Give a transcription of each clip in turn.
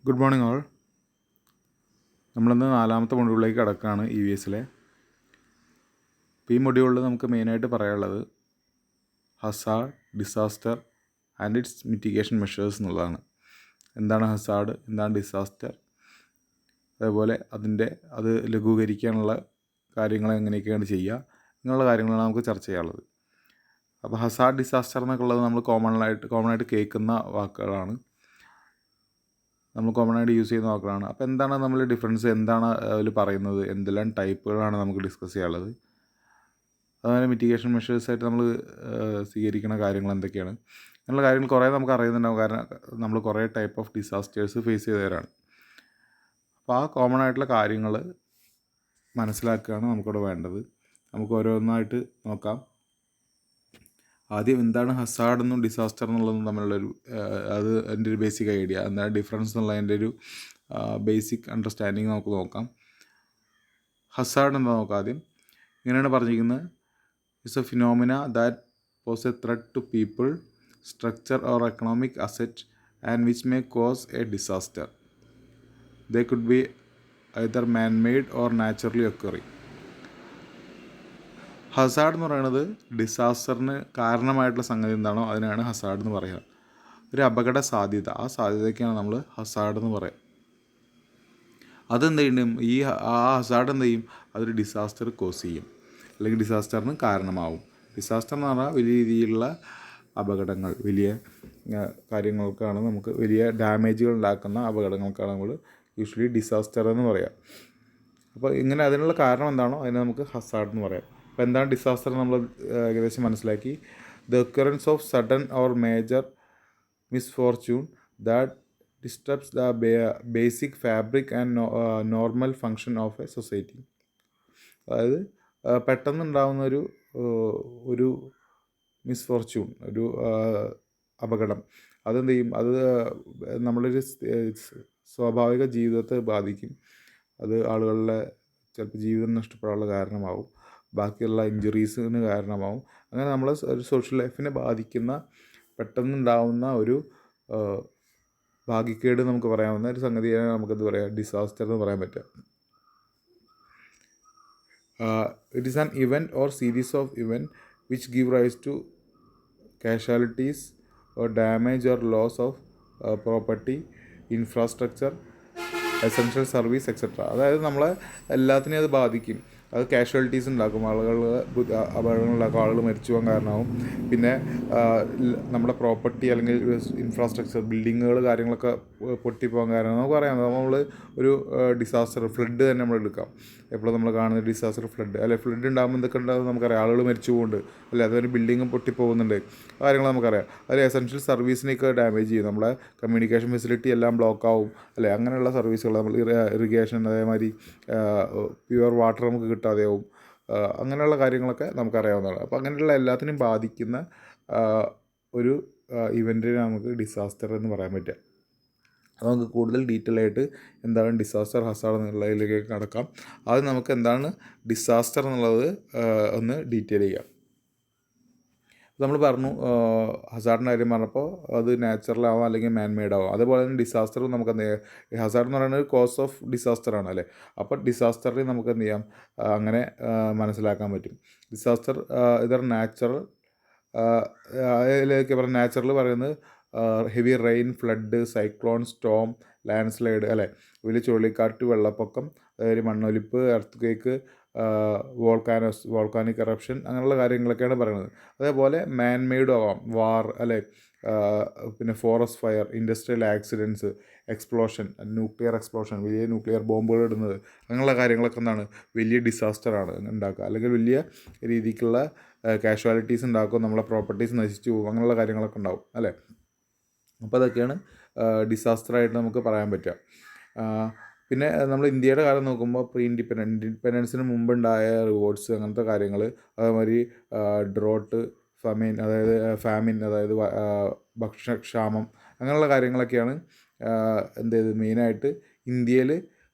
Good morning all. നമ്മളിന്ന് 4ാമത്തെ മൊഡ്യൂളിലേക്ക് കടക്കുകയാണ് EVSലെ. ഇപ്പോൾ ഈ മൊഡ്യൂളിൽ നമുക്ക് മെയിനായിട്ട് പറയാനുള്ളത് Hazard, disaster and it's mitigation measures എന്നുള്ളതാണ്. എന്താണ് ഹസാർഡ്, എന്താണ് ഡിസാസ്റ്റർ, അതേപോലെ അത് ലഘൂകരിക്കാനുള്ള കാര്യങ്ങൾ എങ്ങനെയൊക്കെയാണ് ചെയ്യുക എന്നുള്ള കാര്യങ്ങളാണ് നമുക്ക് ചർച്ച ചെയ്യാനുള്ളത്. അപ്പോൾ ഹസാർഡ്, ഡിസാസ്റ്റർ എന്നൊക്കെ ഉള്ളത് നമ്മൾ കോമണായിട്ട് കേൾക്കുന്ന വാക്കുകളാണ്, നമ്മൾ കോമണായിട്ട് യൂസ് ചെയ്യുന്ന വാക്കുകളാണ്. അപ്പോൾ എന്താണ് നമ്മൾ ഡിഫറൻസ്, എന്താണ് അതിൽ പറയുന്നത്, എന്തെല്ലാം ടൈപ്പുകളാണ് നമുക്ക് ഡിസ്കസ് ചെയ്യാനുള്ളത്, അതുപോലെ മിറ്റിഗേഷൻ മെഷേഴ്സായിട്ട് നമ്മൾ സ്വീകരിക്കുന്ന കാര്യങ്ങൾ എന്തൊക്കെയാണ് എന്നുള്ള കാര്യങ്ങൾ കുറേ നമുക്ക് അറിയുന്നുണ്ടാവും. കാരണം നമ്മൾ കുറേ ടൈപ്പ് ഓഫ് ഡിസാസ്റ്റേഴ്സ് ഫേസ് ചെയ്തവരാണ്. അപ്പോൾ ആ കോമൺ ആയിട്ടുള്ള കാര്യങ്ങൾ മനസ്സിലാക്കുകയാണ് നമുക്കിവിടെ വേണ്ടത്. നമുക്ക് ഓരോന്നായിട്ട് നോക്കാം. ആദ്യം എന്താണ് ഹസാർഡ് എന്നും ഡിസാസ്റ്റർ എന്നുള്ളതും തമ്മിലുള്ളൊരു അത് എൻ്റെ ഒരു ബേസിക് ഐഡിയ, എന്താണ് ഡിഫറൻസ് എന്നുള്ളതിൻ്റെ ഒരു ബേസിക് അണ്ടർസ്റ്റാൻഡിങ് നമുക്ക് നോക്കാം. ഹസാർഡ് എന്താ നോക്കാം ആദ്യം. ഇങ്ങനെയാണ് പറഞ്ഞിരിക്കുന്നത്: it's a phenomena that pose a threat to people, structure or economic asset and which may cause a disaster. They could be either man made or naturally occurring. Hazard എന്ന് പറയുന്നത് ഡിസാസ്റ്ററിന് കാരണമായിട്ടുള്ള സംഗതി എന്താണോ അതിനാണ് ഹസാർഡ് എന്ന് പറയുക. ഒരു അപകട സാധ്യത, ആ സാധ്യതയ്ക്കാണ് നമ്മൾ ഹസാർഡ് എന്ന് പറയുക. അതെന്ത് ചെയ്യും, ആ ഹസാർഡ് എന്ത് ചെയ്യും, അതൊരു ഡിസാസ്റ്റർ കോസ് ചെയ്യും, അല്ലെങ്കിൽ ഡിസാസ്റ്ററിന് കാരണമാവും. ഡിസാസ്റ്റർ എന്ന് പറഞ്ഞാൽ വലിയ രീതിയിലുള്ള അപകടങ്ങൾ, വലിയ കാര്യങ്ങൾക്കാണ്, നമുക്ക് വലിയ ഡാമേജുകൾ ഉണ്ടാക്കുന്ന അപകടങ്ങൾക്കാണ് നമ്മൾ യൂഷ്വലി ഡിസാസ്റ്റർ എന്ന് പറയുക. അപ്പോൾ ഇങ്ങനെ അതിനുള്ള കാരണം എന്താണോ അതിനെ നമുക്ക് ഹസാർഡ് എന്ന് പറയാം. അപ്പോൾ എന്താണ് ഡിസാസ്റ്റർ നമ്മൾ ഏകദേശം മനസ്സിലാക്കി. The occurrence of sudden or major misfortune that disturbs the basic fabric and normal function of A society. അതായത് പെട്ടെന്നുണ്ടാകുന്ന ഒരു മിസ്ഫോർച്യൂൺ, ഒരു അപകടം, അതെന്ത് ചെയ്യും, അത് നമ്മളൊരു സ്വാഭാവിക ജീവിതത്തെ ബാധിക്കും. അത് ആളുകളുടെ ചിലപ്പോൾ ജീവിതം നഷ്ടപ്പെടാനുള്ള കാരണമാവും, ബാക്കിയുള്ള ഇഞ്ചുറീസിന് കാരണമാവും. അങ്ങനെ നമ്മളെ ഒരു സോഷ്യൽ ലൈഫിനെ ബാധിക്കുന്ന പെട്ടെന്നുണ്ടാവുന്ന ഒരു ഭാഗ്യക്കേട് നമുക്ക് പറയാവുന്ന ഒരു സംഗതിയാണ് നമുക്കെന്ത് പറയാം, ഡിസാസ്റ്റർ എന്ന് പറയാൻ പറ്റുക. It is an event or series of events which give rise to casualties or damage or loss of property, infrastructure, essential service etcetera. അതായത് നമ്മളെ എല്ലാത്തിനെയും അത് ബാധിക്കും. അത് കാഷ്വാലിറ്റീസ് ഉണ്ടാക്കും, അപകടങ്ങളുണ്ടാക്കും, ആളുകൾ മരിച്ചു പോകാൻ കാരണമാവും. പിന്നെ നമ്മുടെ പ്രോപ്പർട്ടി അല്ലെങ്കിൽ ഇൻഫ്രാസ്ട്രക്ചർ, ബിൽഡിങ്ങുകൾ, കാര്യങ്ങളൊക്കെ പൊട്ടിപ്പോകാൻ കാരണം നമുക്ക് പറയാം. നമ്മൾ ഒരു ഡിസാസ്റ്റർ, ഫ്ലഡ് തന്നെ നമ്മൾ എടുക്കാം. എപ്പോഴും നമ്മൾ കാണുന്ന ഡിസാസ്റ്റർ ഫ്ലഡ്, അല്ലെ, ഫ്ലഡ് ഉണ്ടാകുമ്പോൾ എന്തൊക്കെ ഉണ്ടാകും നമുക്കറിയാം. ആളുകൾ മരിച്ചു പോകുന്നുണ്ട്, അല്ലെ, അതൊരു ബിൽഡിങ്ങും പൊട്ടിപ്പോകുന്നുണ്ട്, ആ കാര്യങ്ങൾ നമുക്കറിയാം. അതിൽ എസെൻഷ്യൽ സർവീസിനെയൊക്കെ ഡാമേജ് ചെയ്യും. നമ്മളെ കമ്മ്യൂണിക്കേഷൻ ഫെസിലിറ്റി എല്ലാം ബ്ലോക്ക് ആവും, അല്ലെ, അങ്ങനെയുള്ള സർവീസുകൾ, നമ്മൾ ഇറിഗേഷൻ, അതേമാതിരി പ്യുവർ വാട്ടർ നമുക്ക് കിട്ടാതെയാവും. അങ്ങനെയുള്ള കാര്യങ്ങളൊക്കെ നമുക്കറിയാവുന്നതാണ്. അപ്പോൾ അങ്ങനെയുള്ള എല്ലാത്തിനെയും ബാധിക്കുന്ന ഒരു ഇവൻറ്റിനെ നമുക്ക് ഡിസാസ്റ്റർ എന്ന് പറയാൻ പറ്റുക. അത് നമുക്ക് കൂടുതൽ ഡീറ്റെയിൽ ആയിട്ട് എന്താണ് ഡിസാസ്റ്റർ, ഹസാർഡ് എന്നുള്ളതിലേക്ക് കടക്കാം. അത് നമുക്ക് എന്താണ് ഡിസാസ്റ്റർ എന്നുള്ളത് ഒന്ന് ഡീറ്റെയിൽ ചെയ്യാം. നമ്മൾ പറഞ്ഞു ഹസാർഡിൻ്റെ കാര്യം പറഞ്ഞപ്പോൾ അത് നാച്ചുറൽ ആവാം അല്ലെങ്കിൽ മാൻ മെയ്ഡ് ആവാം. അതേപോലെ തന്നെ ഡിസാസ്റ്ററും നമുക്ക് എന്ത് ചെയ്യാം, ഹസാർഡ് എന്ന് പറയുന്നത് കോസ് ഓഫ് ഡിസാസ്റ്റർ ആണ്, അല്ലേ. അപ്പോൾ ഡിസാസ്റ്ററിൽ നമുക്ക് എന്ത് ചെയ്യാം, അങ്ങനെ മനസ്സിലാക്കാൻ പറ്റും. ഡിസാസ്റ്റർ ഇതർ നാച്ചുറൽ, അതിലേക്ക് പറഞ്ഞ നാച്ചുറൽ പറയുന്നത് heavy rain, flood, cyclone, Storm, land slide, അല്ലേ, വലിയ ചുഴലിക്കാറ്റ്, വെള്ളപ്പൊക്കം, അതായത് മണ്ണൊലിപ്പ്, എർത്ത് വോൾക്കാനിക് എറപ്ഷൻ, അങ്ങനെയുള്ള കാര്യങ്ങളൊക്കെയാണ് പറയുന്നത്. അതേപോലെ മാൻ മെയ്ഡും ആവാം, വാർ, അല്ലേ, പിന്നെ forest fire, industrial accidents, explosion, nuclear explosion, വലിയ ന്യൂക്ലിയർ ബോംബുകൾ ഇടുന്നത്, അങ്ങനെയുള്ള കാര്യങ്ങളൊക്കെ എന്താണ് വലിയ ഡിസാസ്റ്ററാണ് ഉണ്ടാക്കുക. അല്ലെങ്കിൽ വലിയ രീതിക്കുള്ള കാഷ്വാലിറ്റീസ് ഉണ്ടാക്കും, നമ്മളെ പ്രോപ്പർട്ടീസ് നശിച്ചു പോകും, അങ്ങനെയുള്ള കാര്യങ്ങളൊക്കെ ഉണ്ടാവും, അല്ലേ. അപ്പോൾ അതൊക്കെയാണ് ഡിസാസ്റ്ററായിട്ട് നമുക്ക് പറയാൻ പറ്റുക. പിന്നെ നമ്മൾ ഇന്ത്യയുടെ കാലം നോക്കുമ്പോൾ ഇൻഡിപെൻഡൻസിന് മുമ്പുണ്ടായ റിവോൾട്ട്സ്, അങ്ങനത്തെ കാര്യങ്ങൾ, അതേമാതിരി ഡ്രോട്ട്, ഫാമിൻ, അതായത് ഭക്ഷണക്ഷാമം, അങ്ങനെയുള്ള കാര്യങ്ങളൊക്കെയാണ് എന്ത് ചെയ്ത് മെയിനായിട്ട് ഇന്ത്യയിൽ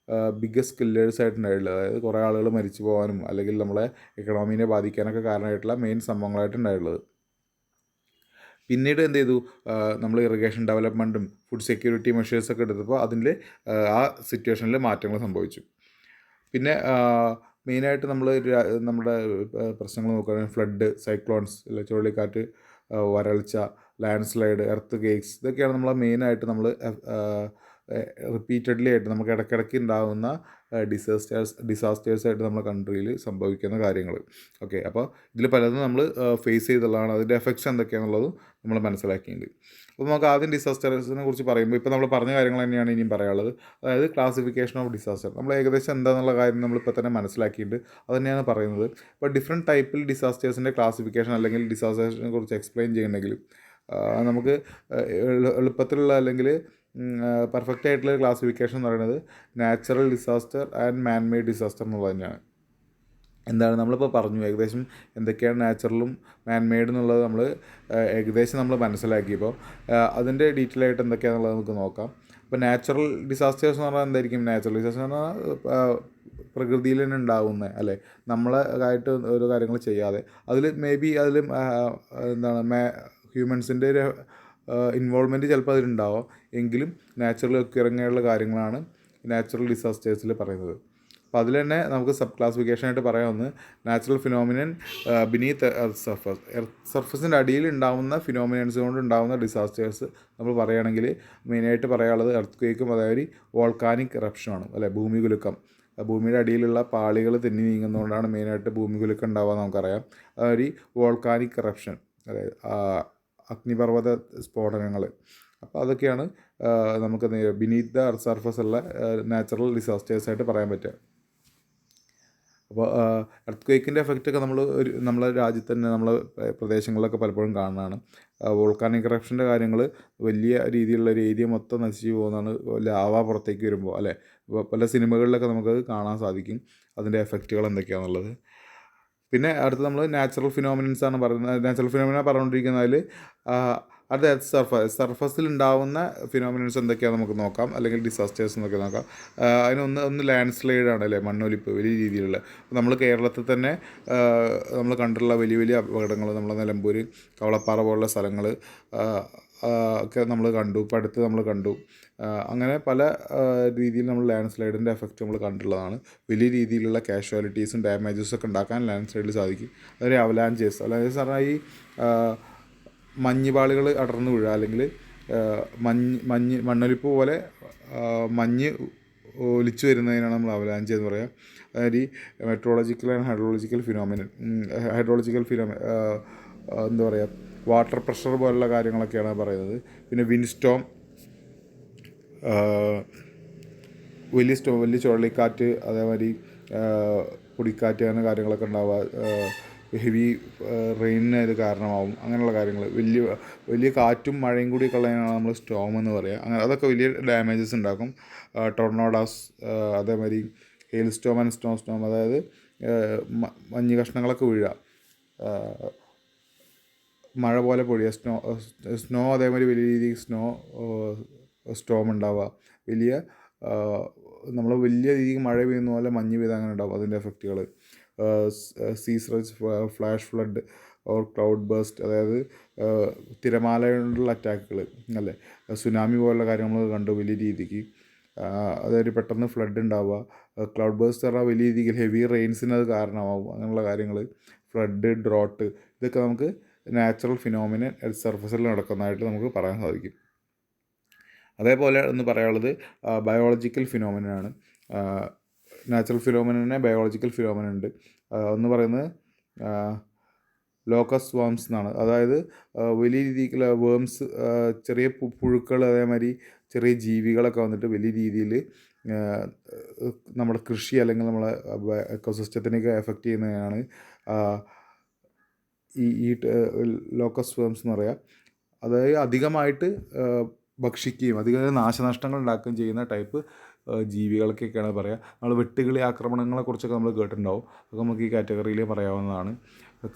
ബിഗ്ഗസ്റ്റ് കില്ലേഴ്സായിട്ടുണ്ടായിട്ടുള്ളത്. അതായത് കുറേ ആളുകൾ മരിച്ചു പോകാനും അല്ലെങ്കിൽ നമ്മളെ എക്കണോമീനെ ബാധിക്കാനൊക്കെ കാരണമായിട്ടുള്ള മെയിൻ സംഭവങ്ങളായിട്ടുണ്ടായിട്ടുള്ളത്. പിന്നീട് എന്ത് ചെയ്തു, നമ്മൾ ഇറിഗേഷൻ ഡെവലപ്മെൻറ്റും ഫുഡ് സെക്യൂരിറ്റി മെഷേഴ്സൊക്കെ എടുത്തപ്പോൾ അതിൽ ആ സിറ്റുവേഷനിൽ മാറ്റങ്ങൾ സംഭവിച്ചു. പിന്നെ മെയിനായിട്ട് നമ്മുടെ പ്രശ്നങ്ങൾ നോക്കുകയാണെങ്കിൽ ഫ്ലഡ്, സൈക്ലോൺസ്, ചുഴലിക്കാറ്റ്, വരൾച്ച, ലാൻഡ് സ്ലൈഡ്, എർത്ത് കേക്സ്, ഇതൊക്കെയാണ് നമ്മൾ മെയിനായിട്ട് നമ്മൾ റിപ്പീറ്റഡ്ലി ആയിട്ട് നമുക്ക് ഇടയ്ക്കിടയ്ക്ക് ഉണ്ടാകുന്ന ഡിസാസ്റ്റേഴ്സായിട്ട് നമ്മുടെ കൺട്രിയിൽ സംഭവിക്കുന്ന കാര്യങ്ങൾ. ഓക്കെ, അപ്പോൾ ഇതിൽ പലതും നമ്മൾ ഫേസ് ചെയ്തുള്ളതാണ്. അതിൻ്റെ എഫക്ട്സ് എന്തൊക്കെയാണെന്നുള്ളതും നമ്മൾ മനസ്സിലാക്കിയിട്ടുണ്ട്. അപ്പോൾ നമുക്ക് ആദ്യം ഡിസാസ്റ്റേഴ്സിനെ കുറിച്ച് പറയുമ്പോൾ ഇപ്പോൾ നമ്മൾ പറഞ്ഞ കാര്യങ്ങൾ തന്നെയാണ് ഇനിയും പറയാനുള്ളത്. അതായത് ക്ലാസിഫിക്കേഷൻ ഓഫ് ഡിസാസ്റ്റർ. നമ്മൾ ഏകദേശം എന്താണെന്നുള്ള കാര്യം നമ്മളിപ്പോൾ തന്നെ മനസ്സിലാക്കിയിട്ട് അത് തന്നെയാണ് പറയുന്നത്. ഇപ്പോൾ ഡിഫറെൻറ്റ് ടൈപ്പിൽ ഡിസാസ്റ്റേഴ്സിൻ്റെ ക്ലാസിഫിക്കേഷൻ അല്ലെങ്കിൽ ഡിസാസ്റ്റേഴ്സിനെ കുറിച്ച് എക്സ്പ്ലെയിൻ ചെയ്യണമെങ്കിൽ നമുക്ക് എളുപ്പത്തിലുള്ള അല്ലെങ്കിൽ പെർഫെക്റ്റ് ആയിട്ടുള്ള ക്ലാസിഫിക്കേഷൻ എന്ന് പറയുന്നത് natural disaster and man made disaster എന്നുള്ളത് തന്നെയാണ്. എന്താണ് നമ്മളിപ്പോൾ പറഞ്ഞു ഏകദേശം എന്തൊക്കെയാണ് നാച്ചുറലും മാൻ മെയ്ഡ് എന്നുള്ളത് നമ്മൾ ഏകദേശം നമ്മൾ മനസ്സിലാക്കിയപ്പോൾ അതിൻ്റെ ഡീറ്റെയിൽ ആയിട്ട് എന്തൊക്കെയാണെന്നുള്ളത് നമുക്ക് നോക്കാം. ഇപ്പോൾ നാച്ചുറൽ ഡിസാസ്റ്റേഴ്സ് എന്ന് പറഞ്ഞാൽ എന്തായിരിക്കും? നാച്ചുറൽ ഡിസാസ്റ്റർ എന്ന് പറഞ്ഞാൽ പ്രകൃതിയിൽ തന്നെ ഉണ്ടാകുന്ന, അല്ലേ, നമ്മളായിട്ട് ഓരോ കാര്യങ്ങൾ ചെയ്യാതെ അതിൽ മേ ബി അതിൽ എന്താണ് ഹ്യൂമൻസിൻ്റെ ഒരു ഇൻവോൾവ്മെൻറ്റ് ചിലപ്പോൾ അതിലുണ്ടാവാം. എങ്കിലും നാച്ചുറൽ ഒക്കിറങ്ങിയുള്ള കാര്യങ്ങളാണ് നാച്ചുറൽ ഡിസാസ്റ്റേഴ്സിൽ പറയുന്നത്. അപ്പോൾ അതിൽ തന്നെ നമുക്ക് സബ് ക്ലാസിഫിക്കേഷനായിട്ട് പറയാവുന്നത് natural phenomenon beneath earth surface. Earth സർഫസിൻ്റെ അടിയിൽ ഉണ്ടാകുന്ന ഫിനോമിനൻസ് കൊണ്ട് ഉണ്ടാകുന്ന ഡിസാസ്റ്റേഴ്സ് നമ്മൾ പറയുകയാണെങ്കിൽ മെയിനായിട്ട് പറയാനുള്ളത് എർത്ത് ക്വേക്കും അതായത് വോൾക്കാനിക് എറപ്ഷനാണ്, അല്ലേ, ഭൂമികുലുക്കം. ഭൂമിയുടെ അടിയിലുള്ള പാളികൾ തെന്നി നീങ്ങുന്നതുകൊണ്ടാണ് മെയിനായിട്ട് ഭൂമികുലുക്കം ഉണ്ടാവുക നമുക്കറിയാം. അതായത് വോൾക്കാനിക് എറപ്ഷൻ, അതായത് അഗ്നിപർവ്വത സ്ഫോടനങ്ങൾ. അപ്പോൾ അതൊക്കെയാണ് നമുക്ക് ബിനീത്ത് ദ എർത്ത് സർഫസ് ഉള്ള നാച്ചുറൽ ഡിസാസ്റ്റേഴ്സായിട്ട് പറയാൻ പറ്റുക. അപ്പോൾ എർത്ത് ക്വേക്കിൻ്റെ എഫക്റ്റൊക്കെ നമ്മളെ രാജ്യത്ത് തന്നെ നമ്മളെ പ്രദേശങ്ങളിലൊക്കെ പലപ്പോഴും കാണുന്നതാണ്. വോൾക്കാനിക് എറപ്ഷൻ്റെ കാര്യങ്ങൾ വലിയ രീതിയിലുള്ള ഒരു ഏരിയ മൊത്തം നശിച്ചു പോകുന്നതാണ് ലാവ പുറത്തേക്ക് വരുമ്പോൾ, അല്ലേ. പല സിനിമകളിലൊക്കെ നമുക്കത് കാണാൻ സാധിക്കും അതിൻ്റെ എഫക്റ്റുകൾ എന്തൊക്കെയാണെന്നുള്ളത്. പിന്നെ അടുത്ത് നമ്മൾ നാച്ചുറൽ ഫിനോമിനൻസ് ആണ് പറയുന്നത്. നാച്ചുറൽ ഫിനോമിന പറഞ്ഞുകൊണ്ടിരിക്കുന്നതിൽ അത് സർഫസിൽ ഉണ്ടാവുന്ന ഫിനോമിനൻസ് എന്തൊക്കെയാണെന്ന് നമുക്ക് നോക്കാം, അല്ലെങ്കിൽ ഡിസാസ്റ്റേഴ്സ് എന്നൊക്കെ നോക്കാം. അതിനൊന്ന് ലാൻഡ് സ്ലൈഡാണ്, അല്ലേ, മണ്ണൊലിപ്പ് വലിയ രീതിയിലുള്ള. നമ്മൾ കേരളത്തിൽ തന്നെ നമ്മൾ കണ്ടിട്ടുള്ള വലിയ വലിയ അപകടങ്ങൾ, നമ്മളെ നിലമ്പൂർ, കവളപ്പാറ പോലുള്ള സ്ഥലങ്ങൾ ഒക്കെ നമ്മൾ കണ്ടു. ഇപ്പോൾ അടുത്ത് നമ്മൾ കണ്ടു. അങ്ങനെ പല രീതിയിൽ നമ്മൾ ലാൻഡ് സ്ലൈഡിൻ്റെ എഫക്റ്റ് നമ്മൾ കണ്ടിട്ടുള്ളതാണ്. വലിയ രീതിയിലുള്ള കാഷ്വാലിറ്റീസും ഡാമേജസും ഒക്കെ ഉണ്ടാക്കാൻ ലാൻഡ് സ്ലൈഡിൽ സാധിക്കും. അതൊരു അവലാഞ്ചേഴ്സ് പറഞ്ഞാൽ ഈ മഞ്ഞുപാളികൾ അടർന്നു വീഴുക, അല്ലെങ്കിൽ മണ്ണൊലിപ്പ് പോലെ മഞ്ഞ് ഒലിച്ചു വരുന്നതിനാണ് നമ്മൾ അവലാഞ്ച് എന്ന് പറയുക. അതായത് ഈ മെട്രോളജിക്കൽ ആൻഡ് ഹൈഡ്രോളജിക്കൽ ഫിനോമിനൻ എന്താ പറയുക, വാട്ടർ പ്രഷർ പോലുള്ള കാര്യങ്ങളൊക്കെയാണ് പറയുന്നത്. പിന്നെ വിൻഡ് സ്റ്റോം, വലിയ ചുഴലിക്കാറ്റ്, അതേമാതിരി പൊടിക്കാറ്റ്, അങ്ങനെ കാര്യങ്ങളൊക്കെ ഉണ്ടാവുക. ഹെവി റെയിനിന് ഇത് കാരണമാവും. അങ്ങനെയുള്ള കാര്യങ്ങൾ, വലിയ കാറ്റും മഴയും കൂടി ഉള്ളതിനാണ് നമ്മൾ സ്റ്റോം എന്ന് പറയുക. അങ്ങനെ അതൊക്കെ വലിയ ഡാമേജസ് ഉണ്ടാക്കും. ടൊർണോഡോസ്, അതേമാതിരി hail storm and snow storm, അതായത് മഞ്ഞ് കഷ്ണങ്ങളൊക്കെ വീഴുക, മഴ പോലെ പൊഴിയുക. സ്നോ അതേമാതിരി വലിയ രീതിയിൽ സ്റ്റോം ഉണ്ടാവുക. നമ്മൾ വലിയ രീതിയിൽ മഴ പെയ്യുന്ന പോലെ മഞ്ഞ് പെയ്ത് അങ്ങനെ ഉണ്ടാവും അതിൻ്റെ എഫക്റ്റുകൾ. Sea surge, flash flood or cloud burst, അതായത് തിരമാല കൊണ്ടുള്ള അറ്റാക്കുകൾ, അല്ലേ, സുനാമി പോലുള്ള കാര്യങ്ങൾ നമ്മൾ കണ്ടു വലിയ രീതിക്ക്. അതായത് പെട്ടെന്ന് ഫ്ലഡ് ഉണ്ടാവുക. ക്ലൗഡ് ബേസ്റ്റ് പറഞ്ഞാൽ വലിയ രീതിയിൽ ഹെവി റെയിൻസിന് അത് കാരണമാവും. അങ്ങനെയുള്ള കാര്യങ്ങൾ, ഫ്ലഡ്, ഡ്രോട്ട്, ഇതൊക്കെ നമുക്ക് നാച്ചുറൽ ഫിനോമിനൻ എർത്ത് സർഫസിൽ നടക്കുന്നതായിട്ട് നമുക്ക് പറയാൻ സാധിക്കും. അതേപോലെ ഒന്ന് പറയാനുള്ളത് ബയോളജിക്കൽ ഫിനോമിനനാണ്. നാച്ചുറൽ ഫിനോമിനനെ ബയോളജിക്കൽ ഫിനോമിനൻ ഉണ്ട്. ഒന്ന് പറയുന്നത് ലോക്കസ് വേംസ് എന്നാണ്. അതായത് വലിയ രീതിക്കുള്ള വേംസ്, ചെറിയ പുഴുക്കൾ, അതേമാതിരി ചെറിയ ജീവികളൊക്കെ വന്നിട്ട് വലിയ രീതിയിൽ നമ്മുടെ കൃഷി അല്ലെങ്കിൽ നമ്മളെ എക്കോസിസ്റ്റത്തിനൊക്കെ എഫക്റ്റ് ചെയ്യുന്നതാണ് ഈ ലോക്കസ് വേംസ് എന്ന് പറയുക. അതായത് അധികമായിട്ട് ഭക്ഷിക്കുകയും അധികം നാശനഷ്ടങ്ങൾ ഉണ്ടാക്കുകയും ചെയ്യുന്ന ടൈപ്പ് ജീവികൾക്കൊക്കെയാണ് പറയുക. നമ്മൾ വെട്ടുകിളി ആക്രമണങ്ങളെക്കുറിച്ചൊക്കെ നമ്മൾ കേട്ടിട്ടുണ്ടാവും. അതൊക്കെ നമുക്ക് ഈ കാറ്റഗറിയിൽ പറയാവുന്നതാണ്.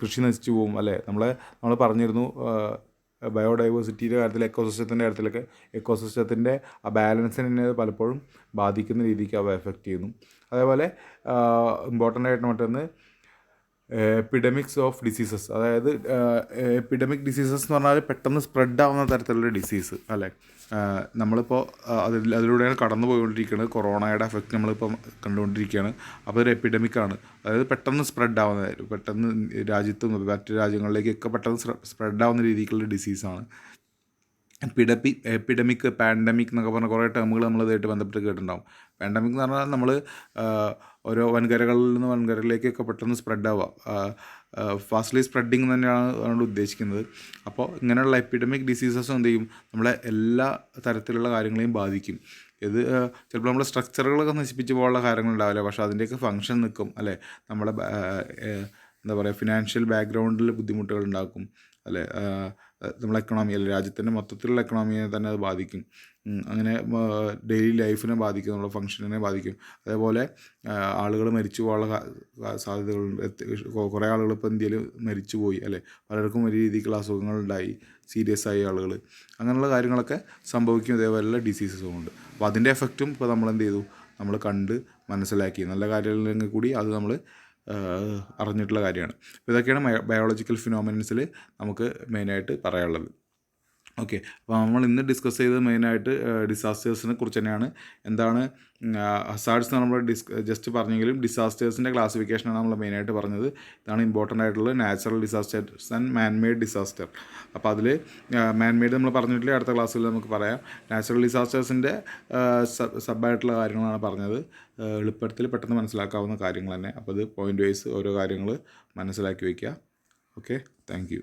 കൃഷി നശിച്ചു പോകും, അല്ലേ. നമ്മൾ പറഞ്ഞിരുന്നു ബയോഡൈവേഴ്സിറ്റിയുടെ കാര്യത്തിൽ, എക്കോസിസ്റ്റത്തിൻ്റെ കാര്യത്തിലൊക്കെ എക്കോസിസ്റ്റത്തിൻ്റെ ആ ബാലൻസിനെ പലപ്പോഴും ബാധിക്കുന്ന രീതിക്ക് അവ എഫക്റ്റ് ചെയ്യുന്നു. അതേപോലെ ഇമ്പോർട്ടൻ്റ് ആയിട്ട് മറ്റൊന്ന് എപ്പിഡമിക്സ് ഓഫ് ഡിസീസസ്, അതായത് എപ്പിഡമിക് ഡിസീസസ് എന്ന് പറഞ്ഞാൽ പെട്ടെന്ന് സ്പ്രെഡ് ആവുന്ന തരത്തിലുള്ള ഡിസീസ് അല്ലേ. നമ്മളിപ്പോൾ അതിലൂടെയാണ് കടന്നു പോയിക്കൊണ്ടിരിക്കുന്നത്. കൊറോണയുടെ എഫക്റ്റ് നമ്മളിപ്പം കണ്ടുകൊണ്ടിരിക്കുകയാണ്. അപ്പോൾ ഒരു എപ്പിഡമിക്കാണ്, അതായത് പെട്ടെന്ന് സ്പ്രെഡ് ആവുന്ന, പെട്ടെന്ന് രാജ്യത്തും മറ്റു രാജ്യങ്ങളിലേക്കൊക്കെ പെട്ടെന്ന് സ്പ്രെഡ് ആവുന്ന രീതിക്കുള്ള ഡിസീസാണ് എപ്പിഡമിക്. പാൻഡമിക് എന്നൊക്കെ പറഞ്ഞ കുറേ ടേമുകൾ നമ്മൾ ഇതായിട്ട് ബന്ധപ്പെട്ട് കേട്ടിട്ടുണ്ടാവും. പാൻഡമിക് എന്ന് പറഞ്ഞാൽ നമ്മൾ ഓരോ വൻകരകളിൽ നിന്ന് വൻകരയിലേക്കൊക്കെ പെട്ടെന്ന് സ്പ്രെഡ് ആവുക, ഫാസ്റ്റ്ലി സ്പ്രെഡിങ് തന്നെയാണ് അതുകൊണ്ട് ഉദ്ദേശിക്കുന്നത്. അപ്പോൾ ഇങ്ങനെയുള്ള എപ്പിഡമിക് ഡിസീസസ് എന്ത് ചെയ്യും, നമ്മളെ എല്ലാ തരത്തിലുള്ള കാര്യങ്ങളെയും ബാധിക്കും. ഇത് ചിലപ്പോൾ നമ്മുടെ സ്ട്രക്ചറുകളൊക്കെ നശിപ്പിച്ച് പോകാനുള്ള കാര്യങ്ങളുണ്ടാവില്ല, പക്ഷേ അതിൻ്റെയൊക്കെ ഫങ്ഷൻ നിൽക്കും അല്ലേ. നമ്മുടെ എന്താ പറയുക, ഫിനാൻഷ്യൽ ബാക്ക്ഗ്രൗണ്ടിൽ ബുദ്ധിമുട്ടുകൾ ഉണ്ടാക്കും അല്ലേ. നമ്മളെ എക്കണോമി അല്ലെ, രാജ്യത്തിൻ്റെ മൊത്തത്തിലുള്ള എക്കണോമിയെ തന്നെ അത് ബാധിക്കും. അങ്ങനെ ഡെയിലി ലൈഫിനെ ബാധിക്കും, നമ്മുടെ ഫങ്ഷനിനെ ബാധിക്കും. അതേപോലെ ആളുകൾ മരിച്ചു പോകാനുള്ള സാധ്യതകളുണ്ട്. കുറേ ആളുകൾ ഇപ്പോൾ ഇന്ത്യയിൽ മരിച്ചു പോയി അല്ലേ. പലർക്കും ഒരു രീതിക്കുള്ള അസുഖങ്ങളുണ്ടായി, സീരിയസ് ആയ ആളുകൾ, അങ്ങനെയുള്ള കാര്യങ്ങളൊക്കെ സംഭവിക്കും ഇതേപോലെയുള്ള ഡിസീസസും ഉണ്ട്. അപ്പോൾ അതിൻ്റെ എഫക്റ്റും ഇപ്പോൾ നമ്മൾ എന്ത് ചെയ്തു, നമ്മൾ കണ്ട് മനസ്സിലാക്കി. നല്ല കാര്യങ്ങളിൽ കൂടി അത് നമ്മൾ അറിഞ്ഞിട്ടുള്ള കാര്യമാണ്. അപ്പോൾ ഇതൊക്കെയാണ് ബയോളജിക്കൽ ഫിനോമിനൻസിൽ നമുക്ക് മെയിനായിട്ട് പറയാനുള്ളത്. ഓക്കെ, അപ്പോൾ നമ്മൾ ഇന്ന് ഡിസ്കസ് ചെയ്തത് മെയിനായിട്ട് ഡിസാസ്റ്റേഴ്സിനെ കുറിച്ച് തന്നെയാണ്. എന്താണ് ഹസാർഡ്സ് നമ്മൾ ജസ്റ്റ് പറഞ്ഞെങ്കിലും ഡിസാസ്റ്റേഴ്സിൻ്റെ ക്ലാസിഫിക്കേഷനാണ് നമ്മൾ മെയിനായിട്ട് പറഞ്ഞത്. ഇതാണ് ഇമ്പോർട്ടൻ്റ് ആയിട്ടുള്ളത്, natural disasters and man made disaster. അപ്പോൾ അതിൽ മാൻ മെയ്ഡ് നമ്മൾ പറഞ്ഞിട്ടില്ല, അടുത്ത ക്ലാസ്സിൽ നമുക്ക് പറയാം. നാച്ചുറൽ ഡിസാസ്റ്റേഴ്സിൻ്റെ സബായിട്ടുള്ള കാര്യങ്ങളാണ് പറഞ്ഞത്. എളുപ്പത്തിൽ പെട്ടെന്ന് മനസ്സിലാക്കാവുന്ന കാര്യങ്ങൾ തന്നെ. അപ്പോൾ അത് പോയിൻ്റ് വൈസ് ഓരോ കാര്യങ്ങൾ മനസ്സിലാക്കി വയ്ക്കുക. Okay, thank you.